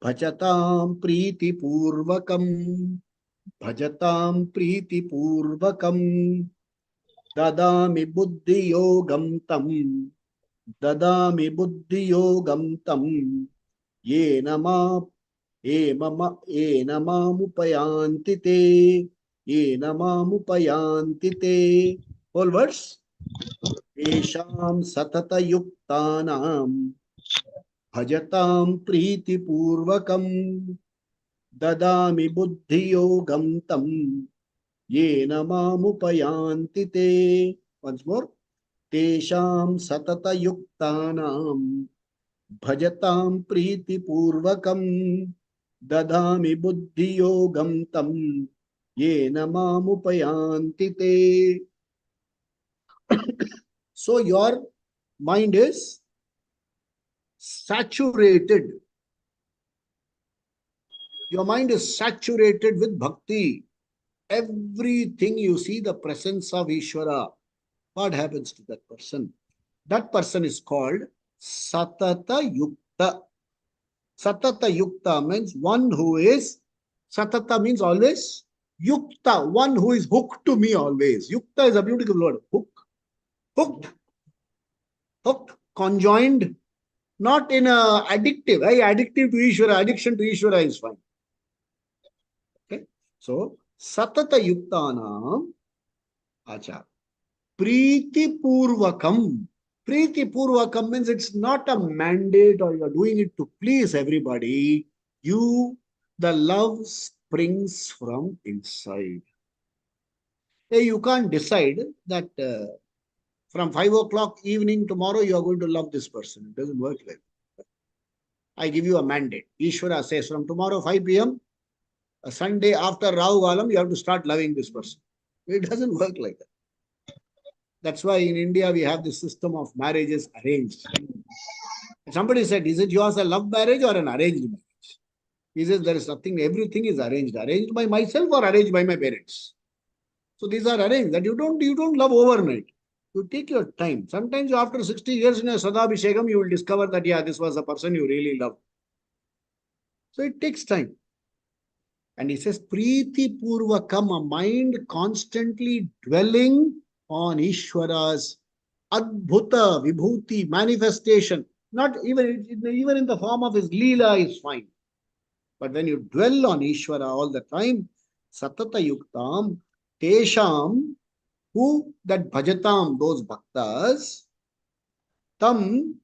bhajatam priti purvakam, bhajatam priti purvakam, dadami buddhi yogam tam, dadami buddhi yogam tam, yena ma Enamamupayanti te, Enamamupayanti te. Whole verse. Esham satata yuktanam, bhajatam priti purvakam, dadami buddhi yogam tam, Enamamupayanti te. Once more. Tesham satata yuktanam, bhajatam priti purvakam, dadami buddhi yogam tam, yena mamupayanti te. So your mind is saturated. Your mind is saturated with bhakti. Everything you see the presence of Ishvara. What happens to that person? That person is called Satata Yukta. Satata Yukta means one who is, Satata means always, Yukta, one who is hooked to me always. Yukta is a beautiful word. Hooked, conjoined, not in a addictive. Addictive to Ishvara, addiction to Ishvara is fine. Okay. So, Satata Yuktanam, Achar. Priti Purvakam. Priti Purvakam means it's not a mandate or you're doing it to please everybody. The love springs from inside. Hey, you can't decide that from 5 o'clock evening tomorrow you are going to love this person. It doesn't work like that. I give you a mandate. Ishvara says from tomorrow 5 p.m., a Sunday after Rahu Galam, you have to start loving this person. It doesn't work like that. That's why in India we have this system of marriages arranged. Somebody said, "Is it yours a love marriage or an arranged marriage?" He says, "There is nothing, everything is arranged. Arranged by myself or arranged by my parents." So these are arranged. That you don't love overnight. You take your time. Sometimes after 60 years in a Sadabhishekam, you will discover that, yeah, this was a person you really loved. So it takes time. And he says, Preeti Purvakam, a mind constantly dwelling on Ishvara's Adbhuta, Vibhuti, manifestation. Not even in the form of his Leela is fine. But when you dwell on Ishvara all the time, Satata Yuktam, Tesham, who that Bhajatam, those bhaktas, Tam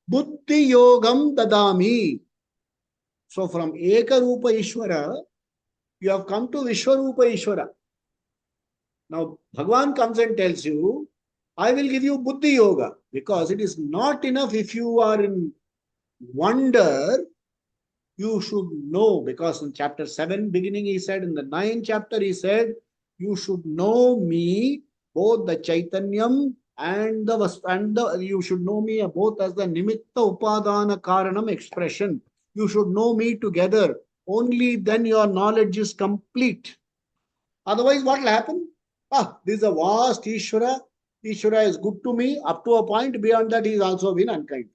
Buddhi Yogam Dadami. So from Eka Rupa Ishvara, you have come to Vishwarupa Ishvara. Now, Bhagavan comes and tells you, I will give you Buddhi Yoga, because it is not enough if you are in wonder, you should know, because in chapter 7 beginning he said, in the 9th chapter he said, you should know me, both the Chaitanyam and you should know me both as the Nimitta Upadana Karanam expression. You should know me together. Only then your knowledge is complete. Otherwise, what will happen? This is a vast Ishvara. Ishvara is good to me up to a point. Beyond that, he is also been unkind.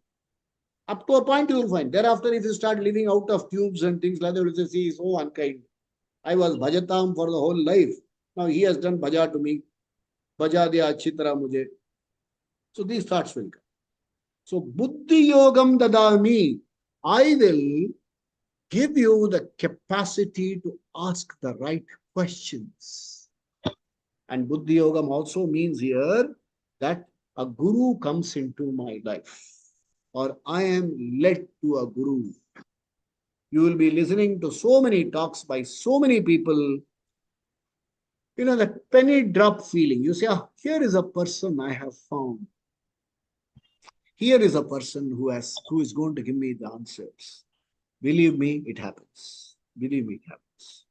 Up to a point you will find. Thereafter, if you start living out of tubes and things like that, you will say, see, he is so unkind. I was bhajatam for the whole life. Now he has done bhaja to me. Bhaja diya achhi tarah mujhe. So these thoughts will come. So buddhi yogam dadami. I will give you the capacity to ask the right questions. And buddhi yogam also means here that a guru comes into my life, or I am led to a guru. You will be listening to so many talks by so many people. You know, that penny drop feeling. You say, here is a person I have found. Here is a person who is going to give me the answers. Believe me, it happens. Believe me, it happens.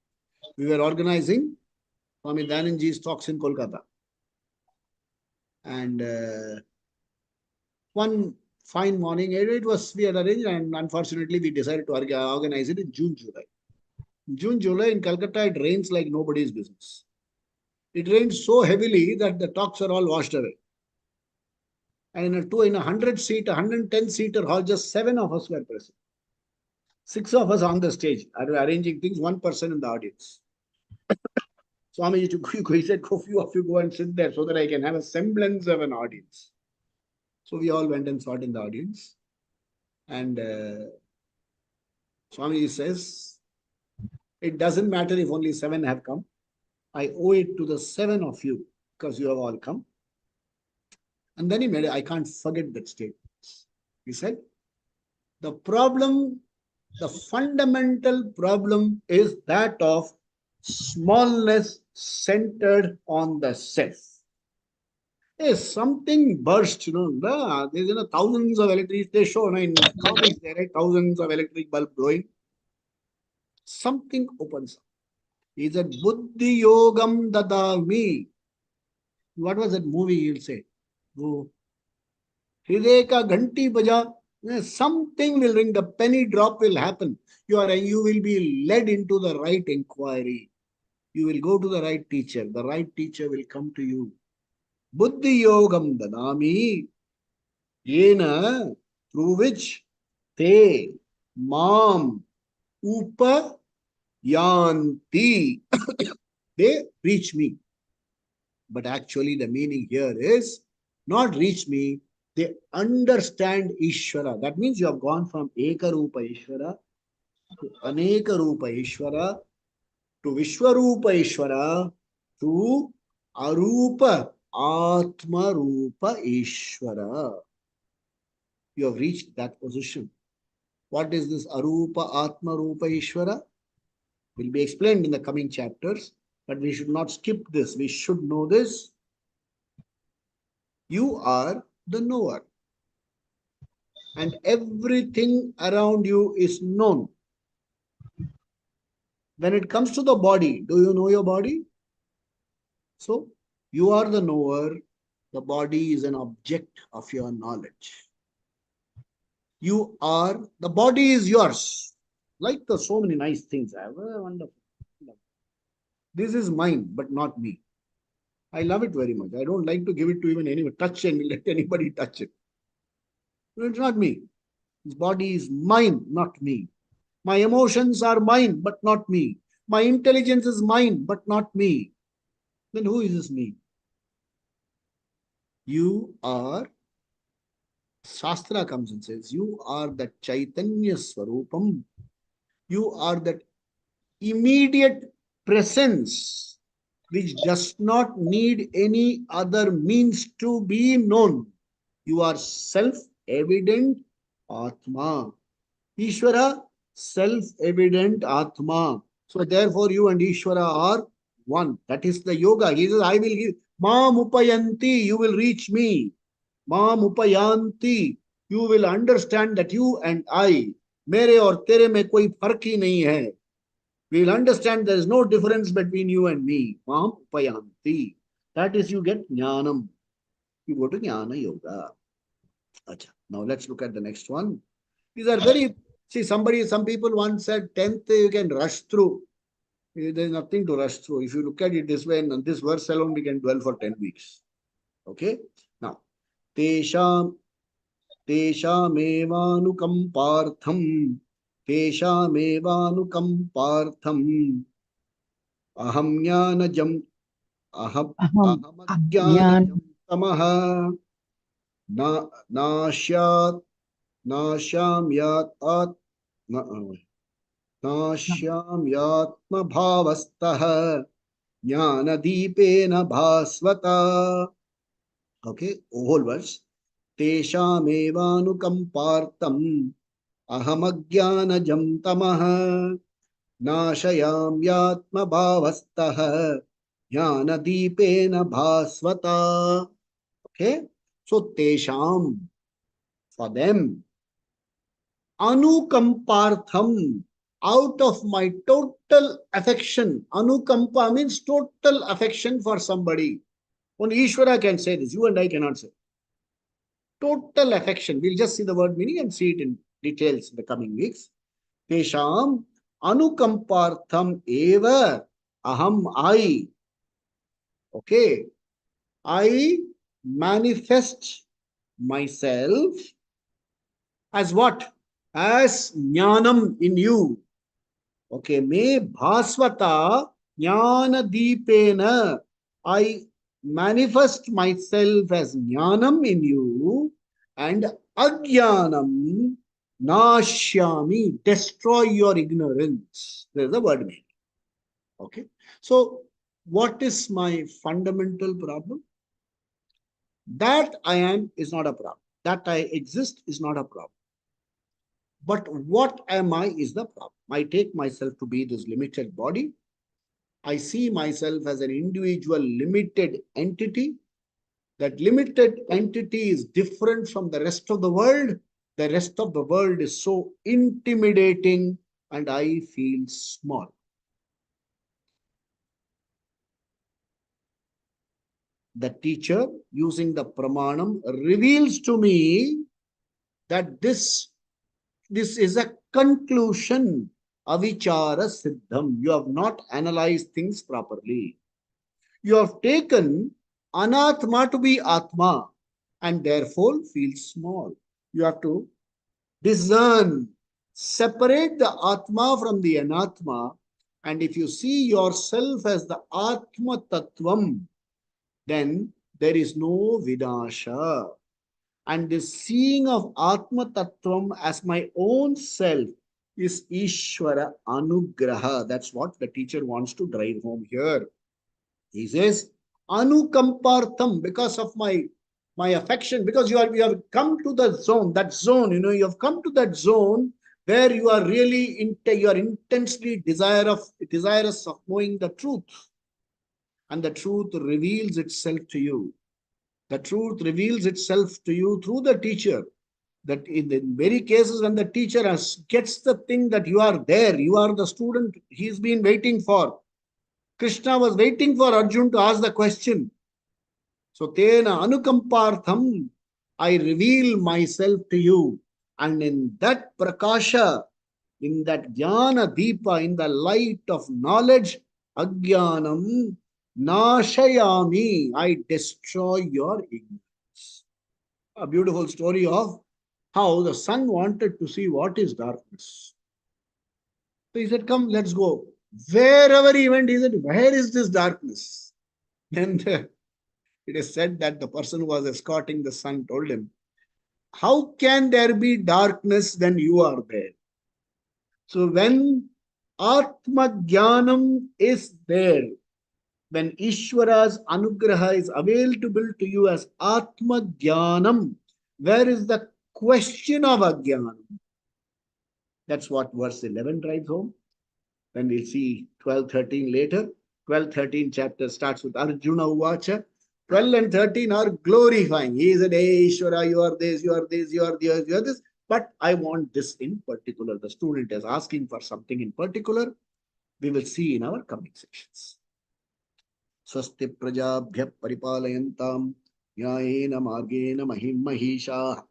We were organizing Swami Dayanandji's talks in Kolkata. And one fine morning, we had arranged, and unfortunately we decided to organize it in June, July. June, July in Calcutta, it rains like nobody's business. It rained so heavily that the talks are all washed away. And in a 100-seat, 110-seater hall, just 7 of us were present. 6 of us on the stage, arranging things, 1 person in the audience. Swami he said, a few of you go and sit there so that I can have a semblance of an audience. So we all went and sat in the audience. And Swami says, it doesn't matter if only 7 have come. I owe it to the 7 of you because you have all come. And then he made it, I can't forget that statement. He said, the fundamental problem is that of smallness centered on the self. Something burst, there's thousands of electric, they show in comics, there are thousands of electric bulbs glowing. Something opens up. He said, Buddhi Yogam Dadami. What was that movie you'll say? Hriday ka ghanti baja. Something will ring, the penny drop will happen. You will be led into the right inquiry. You will go to the right teacher. The right teacher will come to you. Buddhi Yogam Dadami. Yena, through which te mam upa yanti. They reach me. But actually the meaning here is not reach me, they understand Ishvara. That means you have gone from Eka Rupa Ishvara to Aneka Rupa Ishvara to Vishwarupa Ishvara to Arupa Atma Rupa Ishvara. You have reached that position. What is this Arupa Atma Rupa Ishvara? Will be explained in the coming chapters, but we should not skip this. We should know this. You are the knower. And everything around you is known. When it comes to the body, do you know your body? So, you are the knower. The body is an object of your knowledge. The body is yours. Like so many nice things. I have wonderful. This is mine, but not me. I love it very much. I don't like to give it to even anyone. Touch and let anybody touch it. It's not me. This body is mine, not me. My emotions are mine, but not me. My intelligence is mine, but not me. Then who is this me? You are Shastra comes and says, you are that Chaitanya Swarupam. You are that immediate presence which does not need any other means to be known. You are self-evident Atma. Ishvara, self-evident Atma. So therefore you and Ishvara are one. That is the yoga. He says, I will give. Mam upayanti, you will reach me. Mam upayanti, you will understand that you and I, मेरे और तेरे में कोई फर्क ही नहीं है. We will understand there is no difference between you and me. Mam upayanti. That is, you get jnanam. You go to jnana yoga. Acha. Now let's look at the next one. These are very, see, some people once said 10th you can rush through. There is nothing to rush through. If you look at it this way, and this verse alone we can dwell for 10 weeks. Okay? Now, Tesham Teshamevanukampartham Teshamevanukampartham Aham Jnanajam Aham अहम् अज्ञान Ahamajnanajam Tamaha Na Nashyat Nashyamyat At Nashyamyatmabhavastah Jnanadipena Bhasvata. Okay, whole verse. Teshamevanukampartam ahamajnanajam tamaha nashayamyatmabhavastah jnanadipena bhasvata. Okay, so tesham, for them, anukampartham, out of my total affection. Anukampa means total affection for somebody. Only Ishvara can say this. You and I cannot say. Total affection. We'll just see the word meaning and see it in details in the coming weeks. Tesham anukampartham eva aham I. Okay. I manifest myself as what? As jnanam in you. Okay. Me bhasvata jnana deepena. I manifest myself as jnanam in you and ajnanam nashyami, destroy your ignorance. There's the word meaning. Okay. So, what is my fundamental problem? That I am is not a problem. That I exist is not a problem. But what am I is the problem. I take myself to be this limited body. I see myself as an individual limited entity. That limited entity is different from the rest of the world. The rest of the world is so intimidating and I feel small. The teacher, using the pramanam, reveals to me that this is a conclusion. Avichara siddham. You have not analyzed things properly. You have taken anatma to be atma and therefore feel small. You have to discern, separate the atma from the anatma, and if you see yourself as the atma tattvam, then there is no vinasha. And the seeing of atma tattvam as my own self is Ishvara anugraha. That's what the teacher wants to drive home here. He says, anukampartham, because of my affection, because you have come to the zone, you have come to that zone where you are really you are intensely desirous of knowing the truth. And the truth reveals itself to you. The truth reveals itself to you through the teacher. That in the very cases when the teacher gets the thing that you are there, you are the student he's been waiting for. Krishna was waiting for Arjun to ask the question. So, tena anukampartham, I reveal myself to you. And in that prakasha, in that jnana deepa, in the light of knowledge, ajnanam nashayami, I destroy your ignorance. A beautiful story of how the son wanted to see what is darkness. So he said, come, let's go. Wherever he went, he said, where is this darkness? And it is said that the person who was escorting the son told him, how can there be darkness when you are there? So when Atma Jnanam is there, when Ishvara's Anugraha is available to you as Atma Jnanam, where is the question of Ajnanam? That's what verse 11 drives home. When we'll see 12-13 later. 12-13 chapter starts with Arjuna Uvacha. 12 and 13 are glorifying. He said, hey, Ishvara, you are this, you are this, you are this, you are this. But I want this in particular. The student is asking for something in particular. We will see in our coming sections. Swasti prajabhya paripalayantam nyayena margena mahim mahisha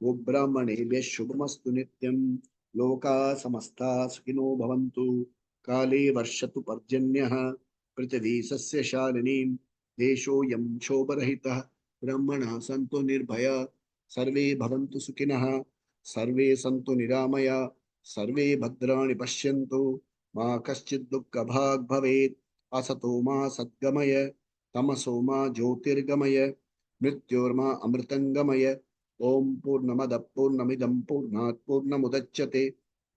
gobrahmanebhya shubhamastu nityam loka samasta sukhino bhavantu kale varshatu parjanyah prithvi sasya shalinim desho yam shobharahitah brahmana santu nirbhaya sarve bhavantu sukhinah sarve santu niramaya sarve bhadrani pashyantu ma kaschid dukkha bhag bhavet असतो मा सद्गमय तमसो मा ज्योतिर्गमय मृत्योर्मा अमृतंगमय ओम पूर्णमद पूर्णमिदं पूर्णात् पूर्णमुदच्यते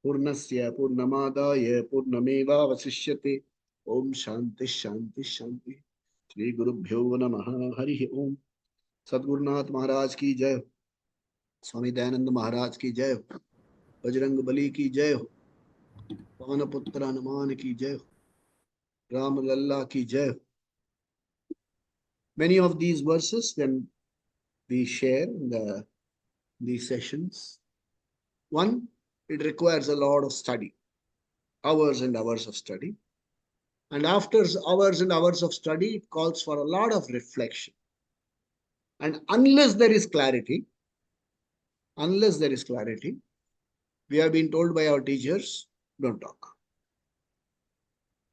पूर्णस्य पूर्णमादाय पूर्णमेवावशिष्यते ओम शांति शांति शांति श्री गुरुभ्यो नमः हरि ओम सद्गुरुनाथ महाराज की जय स्वामी दयानंद महाराज की जय बजरंग बली की जय हो पवन पुत्र हनुमान की जय हो Ram Lalla ki jai. Many of these verses, when we share in these sessions, one, it requires a lot of study, hours and hours of study. And after hours and hours of study, it calls for a lot of reflection. And unless there is clarity, we have been told by our teachers, don't talk.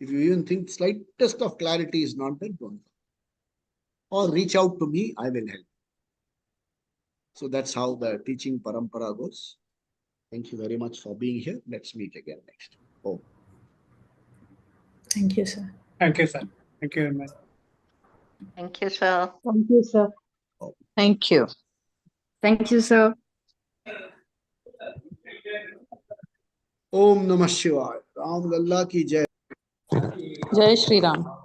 If you even think slightest of clarity is not there, don't talk. Or reach out to me, I will help. So that's how the teaching parampara goes. Thank you very much for being here. Let's meet again next. Oh. Thank you, sir. Thank you, sir. Thank you very much. Thank you, sir. Thank you, sir. Thank you. Thank you, sir. Om Namah Shivaya. Ram Lalla ki jai. Jai Shri Ram.